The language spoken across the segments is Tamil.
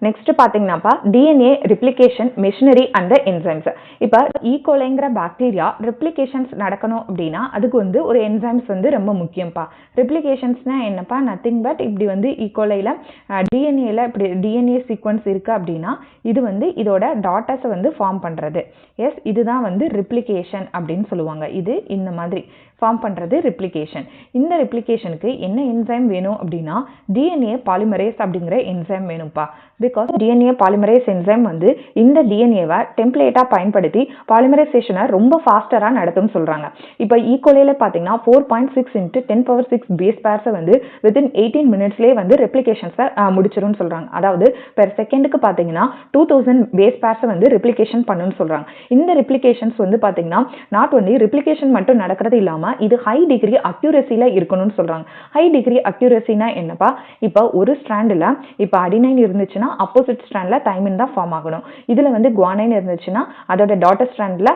நெக்ஸ்ட் பாத்தீங்கன்னாப்பா DNA replication machinery and enzymes. இப்போ ஈகோலைங்கிற பாக்டீரியா ரிப்ளிகேஷன்ஸ் நடக்கணும் அப்படின்னா அதுக்கு வந்து ஒரு என்சைம்ஸ் வந்து ரொம்ப முக்கியம்ப்பா. ரிப்ளிகேஷன்ஸ்னா என்னப்பா, நத்திங் பட் இப்படி வந்து ஈகோலையில் டிஎன்ஏல இப்படி டிஎன்ஏ சீக்வன்ஸ் இருக்கு அப்படின்னா இது வந்து இதோட டாட்டர்ஸை வந்து ஃபார்ம் பண்ணுறது. எஸ், இதுதான் வந்து ரிப்ளிகேஷன் அப்படின்னு சொல்லுவாங்க. இது இந்த மாதிரி ஃபார்ம் பண்ணுறது ரிப்ளிகேஷன். இந்த ரிப்ளிகேஷனுக்கு என்ன என்சைம் வேணும் அப்படின்னா டிஎன்ஏ பாலிமரேஸ் அப்படிங்கிற என்சைம் வேணும்ப்பா. பிகாஸ் டிஎன்ஏ பாலிமரேஸ் என்சைம் வந்து இந்த டிஎன்ஏவை டெம்ப்ளேட்டாக பயன்படுத்தி பாலிமரைசேஷனை ரொம்ப ஃபாஸ்டராக நடத்தும்னு சொல்கிறாங்க. இப்போ ஈகோலையில் பார்த்தீங்கன்னா 4.6 × 10⁶ பேஸ் பேர்ஸை வந்து வித்தின் 18 மினிட்ஸ்லேயே வந்து ரெப்ளிகேஷன்ஸை முடிச்சிரும்னு சொல்கிறாங்க. அதாவது பெர் செகண்டுக்கு பார்த்தீங்கன்னா 2000 பேஸ் பேர்ஸை வந்து ரெப்ளிகேஷன் பண்ணுன்னு சொல்கிறாங்க. இந்த ரெப்ளிகேஷன்ஸ் வந்து பார்த்தீங்கன்னா நாட் ஒன்லி ரெப்ளிகேஷன் மட்டும் நடக்கிறது இல்லாமல் இது ஹை டிகிரி அக்யூரசியில் இருக்கணும்னு சொல்கிறாங்க. ஹை டிகிரி அக்யூரசினா என்னப்பா, இப்போ ஒரு ஸ்ட்ராண்டில் இப்போ அடினைன் இருந்துச்சுன்னா அப்போசிட் ஸ்ட்ராண்டில் தைமின் தான் ஃபார்ம் ஆகணும். இதில் வந்து குவானைன் இருந்துச்சுன்னா அதோட டாட்டர் ஸ்ட்ராண்டில்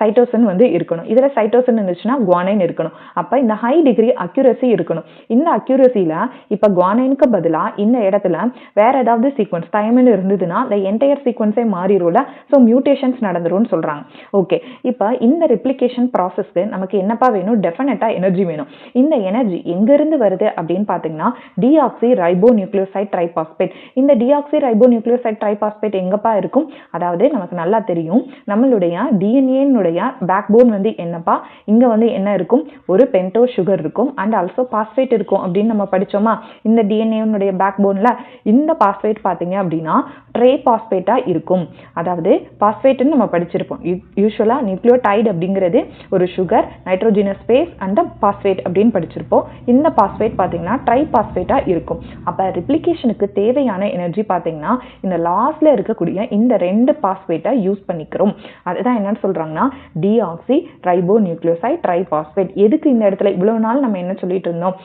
சைட்டோசின் வந்து இருக்கணும். இதில் சைட்டோசின் இருந்துச்சுன்னா குவானைன் இருக்கணும். அப்போ இந்த ஹை டிகிரி அக்யூரசி இருக்கணும். இந்த அக்யூரசியில் இப்போ குவானைனுக்கு பதிலாக இந்த இடத்துல வேற ஏதாவது சீக்வன்ஸ் தைமின் இருந்ததுன்னா இந்த என்டையர் சீக்வன்ஸே மாறிடும்ல. ஸோ மியூட்டேஷன்ஸ் நடந்துரும்னு சொல்கிறாங்க. ஓகே, இப்போ இந்த ரெப்ளிகேஷன் ப்ராசஸ்க்கு நமக்கு என்னப்பா வேணும், டெஃபினட்டாக எனர்ஜி வேணும். இந்த எனர்ஜி எங்கேருந்து வருது அப்படின்னு பார்த்தீங்கன்னா டிஆக்சி ரைபோ நியூக்ளியோசைட் ட்ரைபாஸ்பேட். இந்த டிஆக்சி ரைபோ நியூக்ளியோசைட் ட்ரைபாஸ்பேட் எங்கப்பா இருக்கும், அதாவது நமக்கு நல்லா தெரியும் நம்மளுடைய டிஎன்ஏனுடைய பேக் போன் வந்து என்னப்பா, இங்கே வந்து என்ன இருக்கும், ஒரு பென்டோ சுகர் இருக்கும் அண்ட் ஆல்சோ பாஸ்பேட் இருக்கும் அப்படின்னு நம்ம படித்தோமா. இந்த டிஎன்ஏனுடைய பேக் போனில் இந்த பாஸ்பேட் பார்த்தீங்க அப்படின்னா ட்ரைபாஸ்பேட்டாக இருக்கும். அதாவது பாஸ்பேட்னு நம்ம படிச்சிருப்போம். யூஸ்வலாக நியூக்ளியோடைடு அப்படிங்கிறது ஒரு sugar, nitrogenous base and phosphate அப்படின்னு படிச்சிருப்போம். இந்த பாஸ்பேட் பார்த்தீங்கன்னா ட்ரைபாஸ்பேட்டாக இருக்கும். அப்போ ரிப்ளிகேஷனுக்கு தேவையான எனர்ஜி பார்த்தீங்கன்னா இந்த லாஸ்ட்ல இருக்கக்கூடிய இந்த 2 பாஸ்பேட்டை யூஸ் பண்ணிக்கிறோம். அதுதான் என்னன்னு சொல்றாங்கன்னா டிஆக்சி ரைபோ நியூக்ளியோசைட் ட்ரைபாஸ்பேட். எதுக்கு இந்த இடத்துல இவ்வளவு நாள் நம்ம என்ன சொல்லிட்டு இருந்தோம்,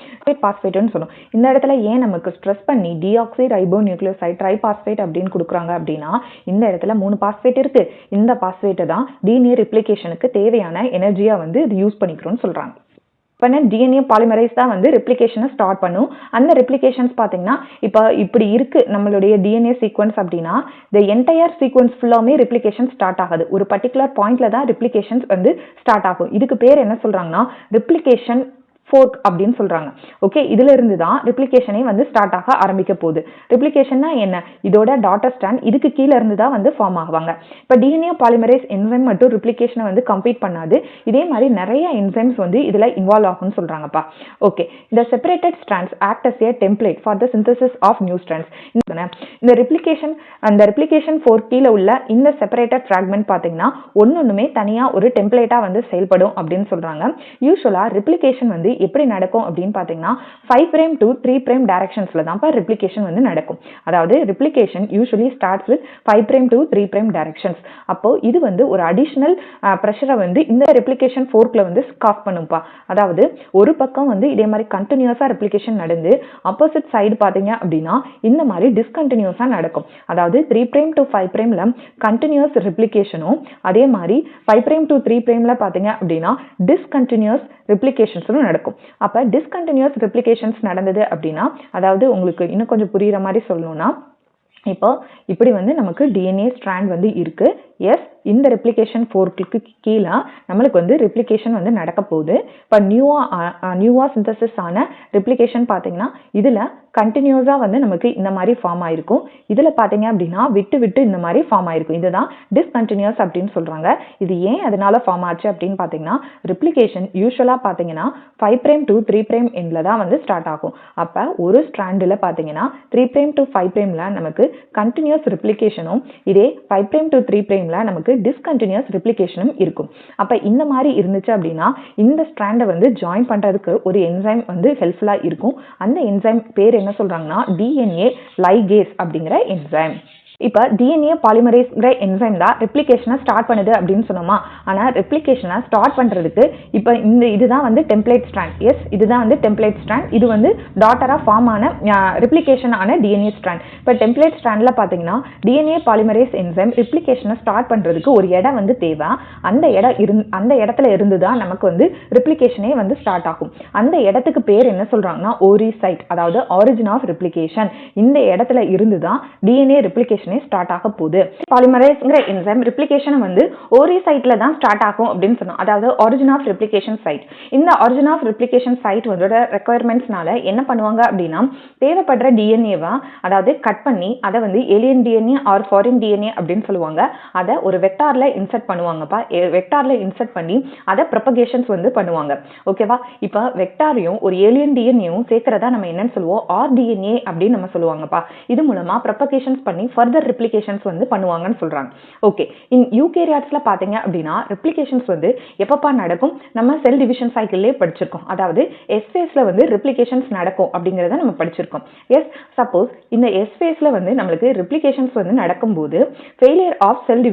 பாஸ்பேட்னு சொன்னோம். இந்த இடத்துல ஏன் நமக்கு ஸ்ட்ரெஸ் பண்ணி டிஆக்சி ரைபோ நியூக்ளியோசைட் ட்ரைபாஸ்பேட் அப்படின்னு கொடுக்குறாங்க அப்படின்னா இந்த இடத்துல 3 பாஸ்பேட் இருக்கு. இந்த பாஸ்பேட்டை தான் டிஎன்ஏ ரிப்ளிகேஷனுக்கு தேவையான எனர்ஜியா வந்து இது யூஸ் பண்ணிக்கிறோம்னு சொல்றாங்க. இப்போ டிஎன்ஏ பாலிமரைஸ் தான் வந்து ரெப்ளிகேஷனை ஸ்டார்ட் பண்ணும். அந்த ரெப்ளிகேஷன்ஸ் பார்த்தீங்கன்னா இப்போ இப்படி இருக்கு நம்மளுடைய டிஎன்ஏ சீக்வன்ஸ் அப்படின்னா இந்த என்டையர் சீக்வன்ஸ் ஃபுல்லாமே ரெப்ளிகேஷன் ஸ்டார்ட் ஆகாது. ஒரு பர்டிகுலர் பாயிண்ட்ல தான் ரெப்ளிகேஷன்ஸ் வந்து ஸ்டார்ட் ஆகும். இதுக்கு பேர் என்ன சொல்றாங்கன்னா ரெப்ளிகேஷன் ஃபோர்க் அப்படின்னு சொல்றாங்க. ஓகே, இதுல இருந்து தான் ரெப்ளிகேஷனே வந்து ஸ்டார்ட் ஆக ஆரம்பிக்க போகுது. ரெப்ளிகேஷன்னா என்ன, இதோட டாட்டர் ஸ்ட்ராண்ட் இதுக்கு கீழே இருந்து தான் வந்து ஃபார்ம் ஆகுவாங்க. இப்போ டிஎன்ஏ பாலிமரேஸ் என்சைம் மட்டும் ரெப்ளிகேஷனை வந்து கம்ப்ளீட் பண்ணாது. இதே மாதிரி நிறைய என்சைம்ஸ் வந்து இதுல இன்வால்வ் ஆகும்னு சொல்றாங்கப்பா. ஓகே, இந்த separated strands act as a template for the synthesis of new strands. இந்த ரெப்ளிகேஷன் ஃபோர்க் கீழே உள்ள இந்த செப்பரேட்டட் ஃப்ராக்மெண்ட் பார்த்தீங்கன்னா ஒன்னொன்னுமே தனியா ஒரு டெம்ப்ளேட்டா வந்து செயல்படும் அப்படின்னு சொல்றாங்க. யூஸ்வலா ரெப்ளிகேஷன் வந்து எப்படி நடக்கும் அப்படின்னு பார்த்தீங்கன்னா 5' to 3' டைரக்ஷன்ஸ்ல தான் ரெப்ளிகேஷன் வந்து நடக்கும். அதாவது replication usually starts with 5' to 3' directions. அப்போ இது வந்து ஒரு அடிஷனல் ப்ரெஷரை வந்து இந்த ரெப்ளிகேஷன் ஃபோர்க்ல வந்து காஸ் பண்ணும்பா. அதாவது ஒரு பக்கம் வந்து இதே மாதிரி கண்டினியூஸா ரெப்ளிகேஷன் நடந்து ஆப்போசிட் சைடு பார்த்தீங்க அப்படின்னா இந்த மாதிரி டிஸ்கண்டினியூஸா நடக்கும். அதாவது 3' to 5'ல கண்டினியூஸ் ரெப்ளிகேஷனும் அதே மாதிரி 5' to 3'ல பார்த்தீங்க அப்படின்னா டிஸ்கண்டினியூஸ் ரெப்ளிகேஷன்ஸும் நடக்கும். அப்ப டிஸ்கண்டினியூஸ் ரெப்ளிகேஷன்ஸ் நடந்தது அப்படின்னா அதாவது உங்களுக்கு இன்னும் கொஞ்சம் புரியுற மாதிரி சொல்லணும்னா இப்போ இப்படி வந்து நமக்கு டிஎன்ஏ ஸ்ட்ராண்ட் வந்து இருக்கு. எஸ், இந்த ரெப்ளிகேஷன் ஃபோர்க்கு கீழே நம்மளுக்கு வந்து ரெப்ளிகேஷன் வந்து நடக்க போகுது. இப்போ நியூவா சிந்தசிஸ் ஆன ரெப்ளிகேஷன் பார்த்தீங்கன்னா இதில் கண்டினியூஸாக வந்து நமக்கு இந்த மாதிரி ஃபார்ம் ஆயிருக்கும். இதில் பார்த்தீங்க அப்படின்னா விட்டு விட்டு இந்த மாதிரி ஃபார்ம் ஆயிருக்கும். இதுதான் டிஸ்கண்டினியூஸ் அப்படின்னு சொல்கிறாங்க. இது ஏன் அதனால ஃபார்ம் ஆச்சு அப்படின்னு பார்த்தீங்கன்னா ரெப்ளிகேஷன் யூஸ்வலாக பார்த்தீங்கன்னா 5' to 3' எண்ணில் தான் வந்து ஸ்டார்ட் ஆகும். அப்போ ஒரு ஸ்ட்ராண்டில் பார்த்தீங்கன்னா 3' to 5'ல நமக்கு கண்டினியூஸ் ரெப்ளிகேஷனும் இதே 5' to 3'ல நமக்கு டிஸ்கண்டினியூஸ் ரெப்ளிகேஷனும் இருக்கும். அப்ப இந்த மாதிரி இருந்துச்சு அப்படின்னா இந்த ஸ்ட்ராண்டை வந்து ஜாயின் பண்றதுக்கு ஒரு என்சைம் வந்து ஹெல்ப்ஃபுல்லா இருக்கும். அந்த என்சைம் பேர் என்ன சொல்றாங்கன்னா டிஎன்ஏ லைகேஸ் அப்படிங்கிற என்சைம். இப்போ டிஎன்ஏ பாலிமரேஸ்ங்கிற என்சைம் தான் ரெப்ளிகேஷனை ஸ்டார்ட் பண்ணுது அப்படின்னு சொன்னோமா. ஆனால் ரெப்ளிகேஷனை ஸ்டார்ட் பண்ணுறதுக்கு இப்போ இதுதான் வந்து டெம்ப்ளேட் ஸ்ட்ராண்ட். எஸ், இதுதான் வந்து டெம்ப்ளேட் ஸ்ட்ராண்ட். இது வந்து டாட்டராக ஃபார்ம் ஆன ரெப்ளிகேஷன் ஆன டிஎன்ஏ ஸ்ட்ராண்ட். இப்போ டெம்ப்ளேட் ஸ்ட்ராண்டில் பார்த்தீங்கன்னா டிஎன்ஏ பாலிமரேஸ் என்சைம் ரெப்ளிகேஷனை ஸ்டார்ட் பண்ணுறதுக்கு ஒரு இடம் வந்து தேவை. அந்த இடத்துல இருந்து தான் நமக்கு வந்து ரெப்ளிகேஷனே வந்து ஸ்டார்ட் ஆகும். அந்த இடத்துக்கு பேர் என்ன சொல்கிறாங்கன்னா ஓரி சைட், அதாவது ஆரிஜின் ஆஃப் ரெப்ளிகேஷன். இந்த இடத்துல இருந்து தான் டிஎன்ஏ ரெப்ளிகேஷன் ஸ்டார்ட் ஆக போகுது. பாலிமரேஸ்ங்கிற என்சைம் ரெப்ளிகேஷன் வந்து ஓரி சைட்ல தான் ஸ்டார்ட் ஆகும் அப்படின்னு சொன்னோம். அதாவது ஆரிஜின் ஆஃப் ரெப்ளிகேஷன் சைட். இந்த ஆரிஜின் ஆஃப் ரெப்ளிகேஷன் சைட் வந்து ரெக்குயர்மெண்ட்ஸ்னால என்ன பண்ணுவாங்க அப்படின்னா தேவைப்படுற டிஎன்ஏவா அதாவது கட் பண்ணி அதை வந்து alien DNA are foreign DNA அப்படின்னு சொல்லுவாங்க. அதை ஒரு வெக்டார்ல இன்சர்ட் பண்ணுவாங்கப்பா. வெக்டார்ல இன்சர்ட் பண்ணி அதை ப்ரொபகேஷன்ஸ் வந்து பண்ணுவாங்க. ஓகேவா? இப்போ வெக்டாரையும் ஒரு ஏலியன் டிஎன்ஏவும் சேர்க்கிறதா நம்ம என்னன்னு சொல்லுவோம், ஆர்டிஎன்ஏ அப்படின்னு நம்ம சொல்லுவாங்கப்பா. இது மூலமா ப்ரொபகேஷன்ஸ் பண்ணி ஃபர்தர் ரெப்ளிகேஷன்ஸ் வந்து பண்ணுவாங்கன்னு சொல்றாங்க. ஓகே, இன் யூகேரியாட்ஸ்ல பாத்தீங்க அப்படின்னா ரெப்ளிகேஷன்ஸ் வந்து எப்பப்பா நடக்கும், நம்ம செல் டிவிஷன் சைக்கிள்லயே படிச்சிருக்கோம். அதாவது எஸ் ஃபேஸ்ல வந்து ரெப்ளிகேஷன்ஸ் நடக்கும் அப்படிங்கறத நம்ம படிச்சிருக்கோம். எஸ், சப்போஸ் இந்த எஸ் ஃபேஸ்ல வந்து நம்மளுக்கு ரெப்ளிகேஷன்ஸ் வந்து நடக்கும்போது ஃபெயிலியர் ஆஃப் செல்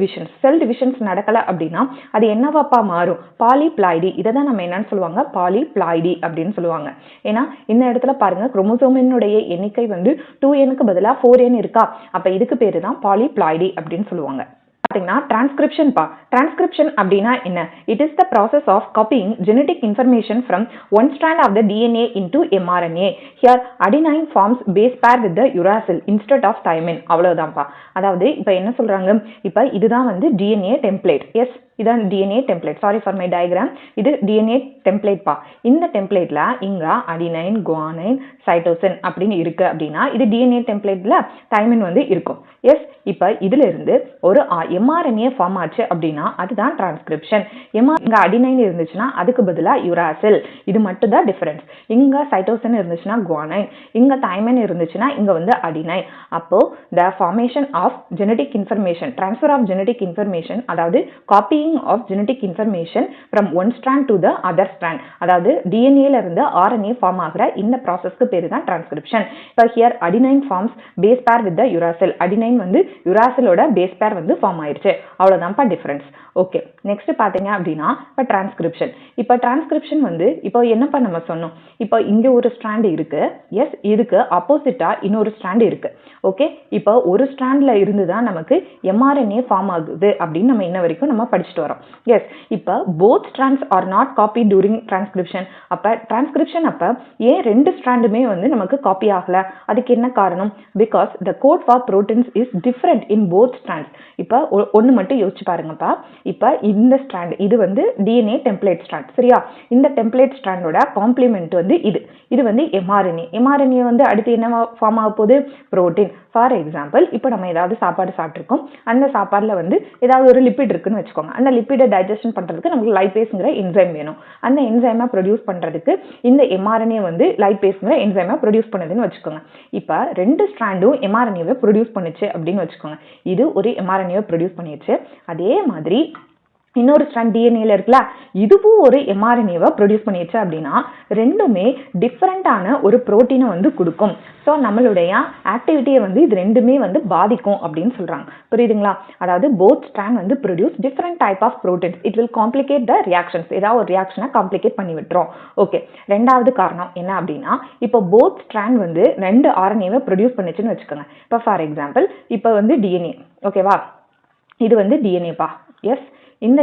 டிவிஷன்ஸ் நடக்கல அப்படின்னா அது என்னவாப்பா மாறும், பாலிப்ளாய்டி. இதை தான் நம்ம என்னன்னு சொல்லுவாங்க, பாலிப்ளாய்டி அப்படின்னு சொல்லுவாங்க. ஏன்னா இந்த இடத்துல பாருங்க குரோமோசோமினுடைய எண்ணிக்கை வந்து 2n பதிலா 4n இருக்கா. அப்ப இதுக்கு பேரு தான் பாலிப்ளாய்டி அப்படின்னு சொல்லுவாங்க. பாத்தீங்கன்னா டிரான்ஸ்கிரிப்ஷன் அப்படின்னா என்ன? It is the process of copying genetic information from one strand of the DNA into mRNA. Here adenine forms base pair with the uracil instead of thymine. அவ்வளவுதான்ப்பா. அதாவது இப்போ என்ன சொல்றாங்க, இப்போ இதுதான் வந்து டிஎன்ஏ டெம்ப்ளேட். எஸ், இதான் DNA template. Sorry for my diagram. இது டிஎன்ஏ டெம்ப்ளேட் பா. இந்த டெம்ப்ளேட்ல இங்க அடினைன், குவானைன், சைட்டோசின் அப்படின்னு இருக்கு அப்படின்னா இது டிஎன்ஏ டெம்ப்ளேட்ல தைமின் வந்து இருக்கும். எஸ், இப்போ இதுல இருந்து ஒரு mRNA ஃபார்ம் ஆச்சு அப்படின்னா அதுதான் டிரான்ஸ்கிரிப்ஷன். இங்க அடினைன் இருந்துச்சுன்னா அதுக்கு பதிலா யுராசில். இது மட்டும் தான் டிஃபரன்ஸ். இங்க சைட்டோசின் இருந்துச்சுன்னா குவானைன், இங்க தைமின் இருந்துச்சுன்னா இங்க வந்து அடினைன். அப்போ the formation of genetic information, transfer of genetic information, அதாவது copying of genetic information from one strand to the other strand, அதாவது டிஎன்ஏல இருந்து ஆர்என்ஏ ஃபார்ம் ஆகிற இந்த ப்ராசஸ்க்கு பேரு தான் டிரான்ஸ்கிரிப்ஷன். இப்போ here adenine forms base pair with the uracil. Adenine வந்து யுராசிலோட பேஸ் பேர் வந்து ஃபார்ம் ஆயிருச்சு. அவ்வளவுதான்ப்பா டிஃபரன்ஸ். ஓகே, நெக்ஸ்ட் பாத்தீங்க அப்படின்னா இப்போ டிரான்ஸ்கிரிப்ஷன். இப்போ டிரான்ஸ்கிரிப்ஷன் வந்து இப்போ என்னப்பா நம்ம சொன்னோம், இப்போ இங்க ஒரு ஸ்ட்ராண்ட் இருக்கு. எஸ், இதுக்கு ஆப்போசிட்டா இன்னொரு ஸ்ட்ராண்ட் இருக்கு. ஓகே, இப்போ ஒரு ஸ்ட்ராண்ட்ல இருந்து தான் நமக்கு mRNA ஃபார்ம் ஆகுது அப்படின்னு நம்ம இன்ன வரைக்கும் நம்ம படிச்சுட்டு வரோம். எஸ், இப்போ both strands are not copy during transcription. அப்ப டிரான்ஸ்கிரிப்ஷன் அப்ப ஏன் ரெண்டு ஸ்ட்ராண்டுமே வந்து நமக்கு காப்பி ஆகல? அதுக்கு என்ன காரணம்? Because the code for proteins is different in both strands. இப்போ ஒன்னு மட்டும் யோசிச்சு பாருங்கப்பா. இப்போ இந்த ஸ்ட்ராண்ட் இது வந்து டிஎன்ஏ டெம்ப்ளேட் ஸ்ட்ராண்ட். சரியா? இந்த டெம்ப்ளேட் ஸ்ட்ராண்டோட காம்ப்ளிமெண்ட் வந்து இது வந்து mRNA வந்து அடுத்து என்ன ஃபார்ம் ஆக போகுது, புரோட்டீன். ஃபார் எக்ஸாம்பிள், இப்போ நம்ம ஏதாவது சாப்பாடு சாப்பிட்ருக்கோம், அந்த சாப்பாடுல வந்து ஏதாவது ஒரு லிப்பிட் இருக்குன்னு வச்சுக்கோங்க. அந்த லிப்பிடை டைஜஷன் பண்றதுக்கு நமக்கு லைபேஸ்ங்கிற என்சைம் வேணும். அந்த என்சைமை ப்ரொடியூஸ் பண்றதுக்கு இந்த mRNA வந்து லைபேஸ்ங்கிற என்சைமை ப்ரொடியூஸ் பண்ணுதுன்னு வச்சுக்கோங்க. இப்போ ரெண்டு ஸ்ட்ராண்டும் mRNA ப்ரொடியூஸ் பண்ணுச்சு அப்படின்னு வச்சுக்கோங்க. இது ஒரு mRNA ப்ரொடியூஸ் பண்ணிடுச்சு. அதே மாதிரி இன்னொரு ஸ்ட்ராண்ட் டிஎன்ஏல இருக்குல்ல, இதுவும் ஒரு mRNA ப்ரொடியூஸ் பண்ணிடுச்சு அப்படின்னா ரெண்டுமே டிஃபரெண்டான ஒரு புரோட்டீனை வந்து கொடுக்கும். ஸோ நம்மளுடைய ஆக்டிவிட்டியை வந்து இது ரெண்டுமே வந்து பாதிக்கும் அப்படின்னு சொல்றாங்க. புரியுதுங்களா? அதாவது போத் ஸ்ட்ராண்ட் வந்து produce different type of proteins. It will complicate the reactions. ஏதாவது ஒரு ரியாக்ஷனை காம்ப்ளிகேட் பண்ணி விட்டுரும். ஓகே, ரெண்டாவது காரணம் என்ன அப்படின்னா இப்போ போத் ஸ்ட்ராண்ட் வந்து ரெண்டு ஆர்என்ஏவை ப்ரொடியூஸ் பண்ணிச்சுன்னு வச்சுக்கோங்க. இப்போ ஃபார் எக்ஸாம்பிள் இப்போ வந்து டிஎன்ஏ. ஓகேவா? இது வந்து டிஎன்ஏப்பா. எஸ், இந்த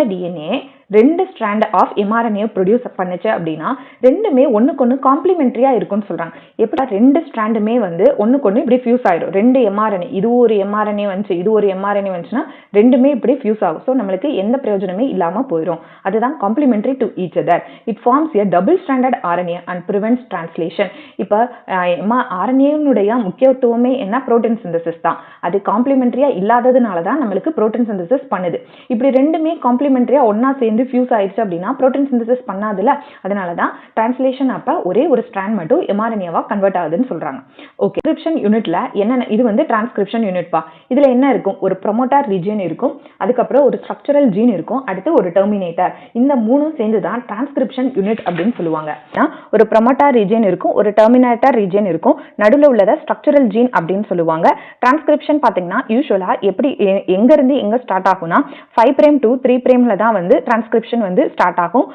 டிஎன்ஏ ரெண்டு ஸ்ட்ராண்ட் ஆஃப் mRNA ப்ரொடியூஸ் பண்ணுச்சு அப்படின்னா ரெண்டுமே ஒண்ணுக்கு ஒன்று காம்ப்ளிமெண்டரியா இருக்கும்னு சொல்றாங்க. எப்படி ரெண்டு ஸ்ட்ராண்டுமே வந்து ஒண்ணுக்கு ஒன்று இப்படி ஃபியூஸ் ஆயிடும். ரெண்டு mRNA, இது ஒரு mRNA வந்துச்சு, இது ஒரு mRNA வந்துச்சுன்னா ரெண்டுமே இப்படி ஃபியூஸ் ஆகும். ஸோ நம்மளுக்கு எந்த பிரயோஜனமே இல்லாம போயிடும். அதுதான் complementary to each other. It forms a double standard RNA and prevents translation. இப்போ RNA-னுடைய முக்கியத்துவமே என்ன? புரோட்டீன் சிந்தசிஸ் தான். அது காம்ப்ளிமெண்டரியா இல்லாததுனால தான் நம்மளுக்கு புரோட்டீன் சிந்தசிஸ் பண்ணுது. இப்படி ரெண்டுமே காம்ப்ளிமெண்டரியா ஒன்னா சேர்ந்து ஃபியூஸ் ஆயிடுச்சு அப்படின்னா புரோட்டீன் சிந்தசிஸ் பண்ணாதுல. அதனால தான் டிரான்ஸ்லேஷன் அப்ப ஒரே ஒரு ஸ்ட்ராண்ட் மட்டும் mRNA-வா கன்வெர்ட் ஆகுதுன்னு சொல்றாங்க. ஓகே, டிரான்ஸ்கிரிப்ஷன் யூனிட்ல என்னென்ன, இது வந்து டிரான்ஸ்கிரிப்ஷன் யூனிட் பா. இதுல என்ன இருக்கும், ஒரு ப்ரோமோட்டார் ரீஜியன் இருக்கும், அதுக்கப்புறம் ஒரு ஸ்ட்ரக்சரல் ஜீன் இருக்கும், அடுத்து ஒரு டெர்மினேட்டர். இந்த மூணும் சேர்ந்து தான் டிரான்ஸ்கிரிப்ஷன் யூனிட் அப்படின்னு சொல்லுவாங்க. ஒரு ப்ரோமோட்டார் ரீஜியன் இருக்கும், ஒரு டெர்மினேட்டர் ரீஜியன் இருக்கும், நடுவில் உள்ளத ஸ்ட்ரக்சரல் ஜீன் அப்படின்னு சொல்லுவாங்க. டிரான்ஸ்கிரிப்ஷன் பாத்தீங்கன்னா யூசுவலா எப்படி எங்க இருந்து எங்க ஸ்டார்ட் ஆகும்னா 5 பிரைம் டு 3 பிரைம்ல தான் வந்து டிரான்ஸ்கிரிப்ஷன் வந்து ஸ்டார்ட் ஆகும்.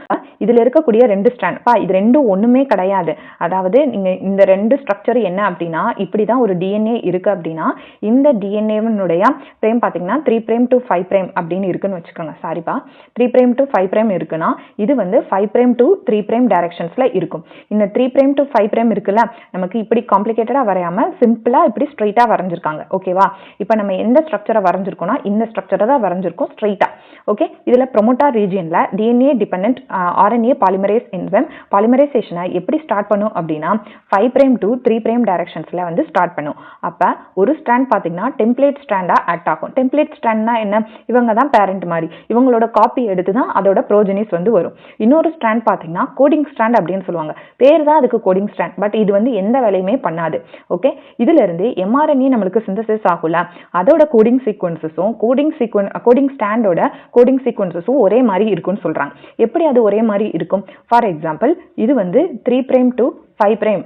இதுல இருக்கக்கூடிய 2 ஸ்ட்ராண்ட் பா, இது ரெண்டும் ஒண்ணுமே கிடையாது. அதாவது நீங்க இந்த 2 ஸ்ட்ரக்சர் என்ன அப்படின்னா, இப்படிதான் ஒரு டிஎன்ஏ இருக்கு அப்படின்னா இந்த டிஎன்ஏனுடைய பிரைம் பாத்தீங்கன்னா 3 பிரைம் டு 5 பிரைம் அப்படின்னு இருக்குன்னு வச்சுக்கோங்க. சாரிப்பா, 3 பிரைம் டு 5 பிரைம் இருக்குன்னா இது வந்து 5 பிரைம் டு 3 பிரைம் டைரக்ஷன்ஸ்ல இருக்கும். இந்த 3 பிரைம் டு 5 பிரைம் இருக்குல்ல, நமக்கு இப்படி காம்ப்ளிகேட்டடா வரையாம சிம்பிளா இப்படி ஸ்ட்ரைட்டா வரைஞ்சிருக்காங்க. ஓகேவா, இப்போ நம்ம எந்த ஸ்ட்ரக்சரை வரைஞ்சிருக்கோம்னா இந்த ஸ்ட்ரக்சரை தான் வரைஞ்சிருக்கோம் ஸ்ட்ரைட்டா. ஓகே, இதுல ப்ரோமோட்டார் ரீஜியன்ல DNA dependent RNA polymerase enzyme பாலிமரைசேஷனை எப்படி ஸ்டார்ட் பண்ணும் அப்படின்னா 5 பிரைம் டு 3 பிரைம் டைரக்ஷன்ஸ்ல வந்து ஸ்டார்ட் பண்ணும். அப்ப ஒரு ஸ்ட்ராண்ட் பாத்தீங்கன்னா டெம்ப்ளேட் ஸ்ட்ராண்டா ஆக்ட் ஆகும். டெம்ப்ளேட் ஸ்ட்ராண்ட்னா என்ன, இவங்க தான் பேரண்ட் மாதிரி, இவங்களோட காப்பி எடுத்து தான் அதோட ப்ரோஜனிஸ் வந்து வரும். இன்னொரு ஸ்ட்ராண்ட் பாத்தீங்கன்னா கோடிங் ஸ்ட்ராண்ட் அப்படின்னு சொல்லுவாங்க. பேர் தான் அதுக்கு கோடிங் ஸ்ட்ராண்ட், பட் இது வந்து எந்த வேலையுமே பண்ணாது. ஓகே, இதுல இருந்து எம்ஆர்என்ஏ நம்மளுக்கு சிந்தசிஸ் ஆகும்ல, அதோட கோடிங் சீக்வன்சஸும் கோடிங் ஸ்டாண்டோட கோடிங் சீக்வன்சஸும் ஒரே மாதிரி இருக்கும்னு சொல்றாங்க. எப்படி அது ஒரே மாதிரி இருக்கும்? ஃபார் எக்ஸாம்பிள், இது வந்து 3 prime to 5 prime,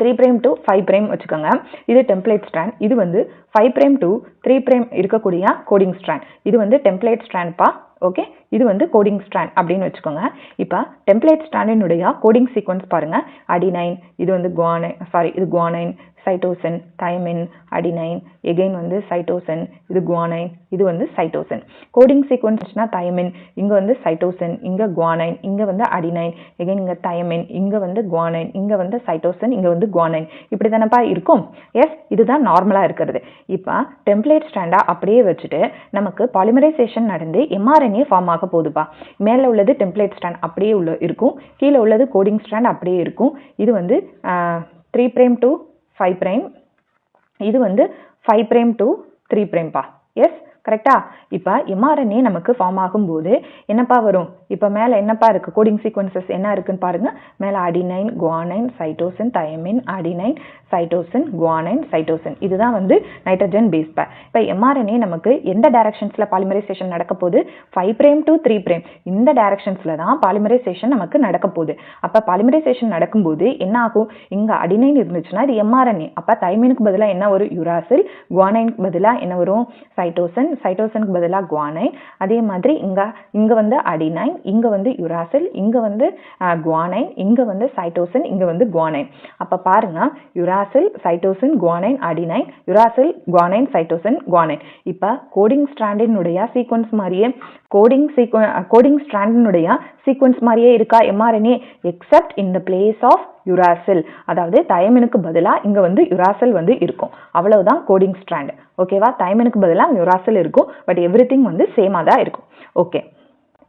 3 prime to 5 prime வச்சுக்கோங்க, இது டெம்ப்ளேட் ஸ்ட்ராண்ட். இது வந்து 5 பிரைம் டு 3 பிரைம் இருக்கக்கூடிய கோடிங் ஸ்ட்ராண்ட். இது வந்து டெம்ப்ளேட் ஸ்ட்ராண்ட் பா. ஓகே, இது வந்து கோடிங் ஸ்ட்ராண்ட் அப்படின்னு வச்சுக்கோங்க. இப்போ டெம்ப்ளேட் ஸ்ட்ராண்டினுடைய கோடிங் சீக்வன்ஸ் பாருங்க, அடினைன், இது வந்து இது guanine, cytosine, thymine, adenine, again வந்து சைட்டோசின், இது குவானைன், இது வந்து சைட்டோசின். கோடிங் சீக்வன்ஸ்னா தைமின், இங்க வந்து சைட்டோசின், இங்க குவானைன், இங்க வந்து அடினைன், எகைன் இங்க தைமின், இங்க வந்து குவானைன், இங்க வந்து சைட்டோசின், இங்க வந்து குவானைன். இப்படி தானப்பா இருக்கும். எஸ், இதுதான் நார்மலா இருக்கிறது. இப்போ டெம்ப்ளேட் ஸ்ட்ராண்டா அப்படியே வச்சுட்டு நமக்கு பாலிமரைசேஷன் நடந்து எம்ஆர்என்ஏ ஃபார்ம் ஆக போகுதுப்பா. மேல உள்ளது டெம்ப்ளேட் ஸ்ட்ராண்ட் அப்படியே இருக்கும், கீழே உள்ளது கோடிங் ஸ்ட்ராண்ட் அப்படியே இருக்கும். இது வந்து 3 பிரைம் டு 5 பிரைம், இது வந்து 5 பிரைம் டு 3 பிரைம் பா. எஸ், கரெக்டா? இப்போ எம்ஆர்என்ஏ நமக்கு ஃபார்ம் ஆகும்போது என்னப்பா வரும்? இப்போ மேலே என்னப்பா இருக்கு, கோடிங் சீக்வன்சஸ் என்ன இருக்குன்னு பாருங்க. மேலே adenine, guanine, cytosine, thymine, adenine, cytosine, guanine, cytosine. இதுதான் வந்து நைட்ரஜன் பேஸ் பேர். இப்போ எம்ஆர்என்ஏ நமக்கு எந்த டைரக்ஷன்ஸ்ல பாலிமரைசேஷன் நடக்க போகுது? 5 பிரைம் டு 3 பிரைம், இந்த டைரக்ஷன்ஸ்ல தான் பாலிமரைசேஷன் நமக்கு நடக்க போகுது. அப்போ பாலிமரைசேஷன் நடக்கும்போது என்ன ஆகும்? இங்க அடினைன் இருந்துச்சுன்னா இது எம்ஆர்என்ஏ, அப்போ தைமினுக்கு பதிலாக என்ன வரும்? யுராசில். குவானைனுக்கு பதிலாக என்ன வரும்? சைட்டோசின். சைட்டோசினுக்கு பதிலாக குவானைன். அதே மாதிரி இங்க வந்து அடினைன், இங்க வந்து யுராசில், இங்க வந்து குவானைன், இங்க வந்து சைட்டோசின், இங்க வந்து குவானைன். அப்ப பாருங்க, uracil, cytosine, guanine, adenine, uracil, guanine, cytosine, guanine. இப்ப கோடிங் ஸ்ட்ராண்டினுடைய சீக்வன்ஸ் மாதிரியே கோடிங் ஸ்ட்ராண்டினுடைய சீக்வன்ஸ் மாதிரியே இருக்கா mRNA, except in the place of uracil. அதாவது தைமினுக்கு பதிலா இங்க வந்து யுராசில் வந்து இருக்கும். அவ்வளவுதான் கோடிங் ஸ்ட்ராண்ட். ஓகேவா, தைமினுக்கு பதிலா யுராசில் இருக்கும், பட் எவ்ரிதிங் வந்து சேமா தான் இருக்கும். ஓகே,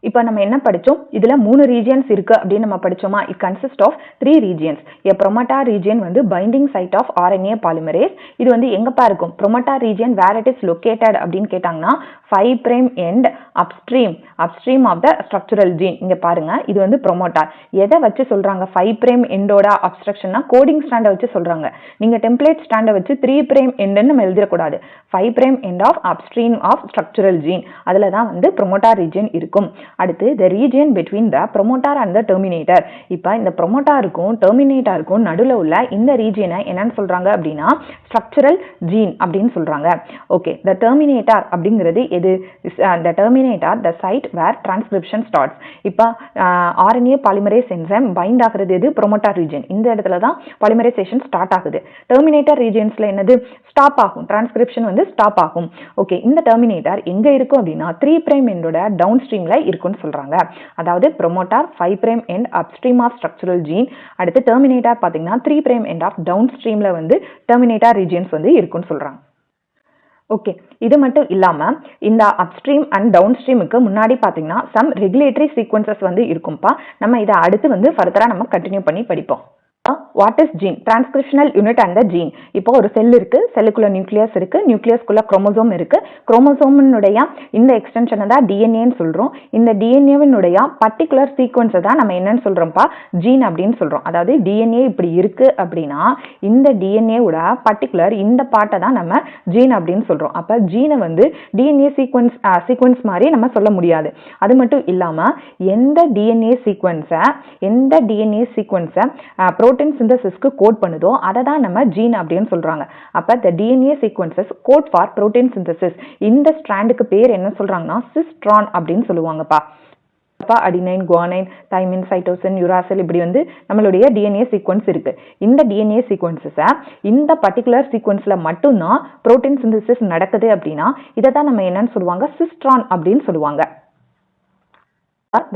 இப்போ நம்ம என்ன படிச்சோம்? இதுல 3 ரீஜியன்ஸ் இருக்கு அப்படின்னு நம்ம படிச்சோமா? It consist of 3 regions. A promoter region வந்து binding site of RNA polymerase. இது வந்து எங்கப்பா இருக்கும்? promoter region where it is located அப்படின்னு கேட்டாங்கன்னா 5 prime end upstream of the structural gene. இங்க பாருங்க, இது வந்து promoter. எதை வச்சு சொல்றாங்க 5 prime endோட அப்ஸ்ட்ரக்ஷன்னா கோடிங் ஸ்டாண்டை வச்சு சொல்றாங்க. நீங்க டெம்ப்ளேட் ஸ்டாண்டை வச்சு 3 prime endன்னு நம்ம எழுதிடக்கூடாது. 5 prime end of upstream of structural gene, அதுல தான் வந்து promoter region இருக்கும். அடுத்து the region between the promoter and the terminator. இப்போ இந்த promoterக்கும் terminatorக்கும் நடுவுல உள்ள இந்த ரீஜியனை என்னன்னு சொல்றாங்க அப்படின்னா structural gene அப்படின்னு சொல்றாங்க. ஓகே, the terminator அப்படிங்கிறது எது? the terminator, the site where transcription starts. இப்போ RNA polymerase enzyme bind ஆகிறது எது? promoter region. இந்த இடத்துல தான் polymerization ஸ்டார்ட் ஆகுது. terminator regionsல என்னது? ஸ்டாப் ஆகும், டிரான்ஸ்கிரிப்ஷன் வந்து ஸ்டாப் ஆகும். ஓகே, இந்த டெர்மினேட்டர் எங்க இருக்கும் அப்படின்னா 3 பிரைம் எண்டோட டவுன் ஸ்ட்ரீம்ல இருக்கும்னு சொல்றாங்க. அதாவது promoter 5 prime end upstream of structural gene, அடுத்து டெர்மினேட்டர் பாத்தீங்கன்னா 3 பிரைம் எண்ட் ஆஃப் டவுன் ஸ்ட்ரீம்ல வந்து டெர்மினேட்டர் ரீஜியன்ஸ் வந்து இருக்கும்னு சொல்றாங்க. ஓகே, இது மட்டும் இல்லாம இந்த அப்ஸ்ட்ரீம் அண்ட் டவுன் ஸ்ட்ரீமுக்கு முன்னாடி பாத்தீங்கன்னா சம் ரெகுலேட்டரி சீக்வன்சஸ் வந்து இருக்கும்பா. நம்ம இதை அடுத்து வந்து ஃபர்தரா நம்ம கண்டினியூ பண்ணி படிப்போம். What is gene? Transcriptional unit and the gene. இப்போ ஒரு செல் இருக்கு, செல்லுக்குள்ள நியூக்ளியஸ் இருக்கு, நியூக்ளியஸ்குள்ள குரோமோசோம் இருக்கு. குரோமோசோமினுடைய இந்த எக்ஸ்டென்ஷனை தான் டிஎன்ஏன்னு சொல்றோம். இந்த டிஎன்ஏவினுடைய பர்டிகுலர் சீக்வன்ஸை தான் நம்ம என்னன்னு சொல்றோம்ப்பா? ஜீன் அப்படின்னு சொல்றோம். அதாவது டிஎன்ஏ இப்படி இருக்கு அப்படின்னா இந்த டிஎன்ஏவோட பர்டிகுலர் இந்த பார்ட்டை தான் நம்ம ஜீன் அப்படின்னு சொல்றோம். அப்ப ஜீனை வந்து டிஎன்ஏ சீக்வன்ஸ் மாதிரி நம்ம சொல்ல முடியாது. அது மட்டும் இல்லாம எந்த டிஎன்ஏ சீக்வன்ஸை புரோட்டீன் சிந்தசிஸ்க்கு கோட் பண்ணுதோ அதை தான் நம்ம ஜீன் அப்படின்னு சொல்றாங்க. அப்ப the DNA sequences code for protein synthesis. இந்த ஸ்ட்ராண்டுக்கு பேர் என்ன சொல்றாங்கன்னா சிஸ்ட்ரான் அப்படின்னு சொல்லுவாங்கப்பா. Adenine, guanine, thymine, cytosine, uracil இப்படி வந்து நம்மளுடைய டிஎன்ஏ சீக்வன்ஸ் இருக்கு. இந்த டிஎன்ஏ சீக்வன்ஸஸை இந்த பர்டிகுலர் சீக்வன்ஸ்ல மட்டும்தான் புரோட்டீன் சிந்தசிஸ் நடக்குது அப்படின்னா இதை தான் நம்ம என்னன்னு சொல்லுவாங்க? சிஸ்ட்ரான் அப்படின்னு சொல்லுவாங்க.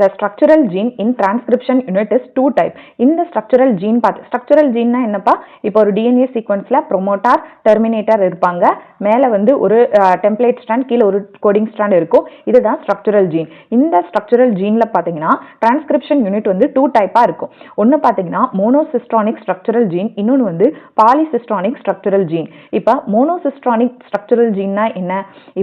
The structural gene in transcription unit is two type. இந்த structural gene structural gene னா என்னப்பா? இப்போ ஒரு DNA sequenceல promoter, terminator இருப்பாங்க. மேல வந்து ஒரு template strand, கீழ ஒரு coding strand இருக்கும். இதுதான் structural gene. இந்த structural geneல பாத்தீங்கன்னா transcription unit வந்து two type இருக்கும். ஒன்னு பாத்தீங்கன்னா monocystonic structural gene, இன்னொன்னு வந்து polycystonic structural gene. இப்போ monocystonic structural gene னா என்ன?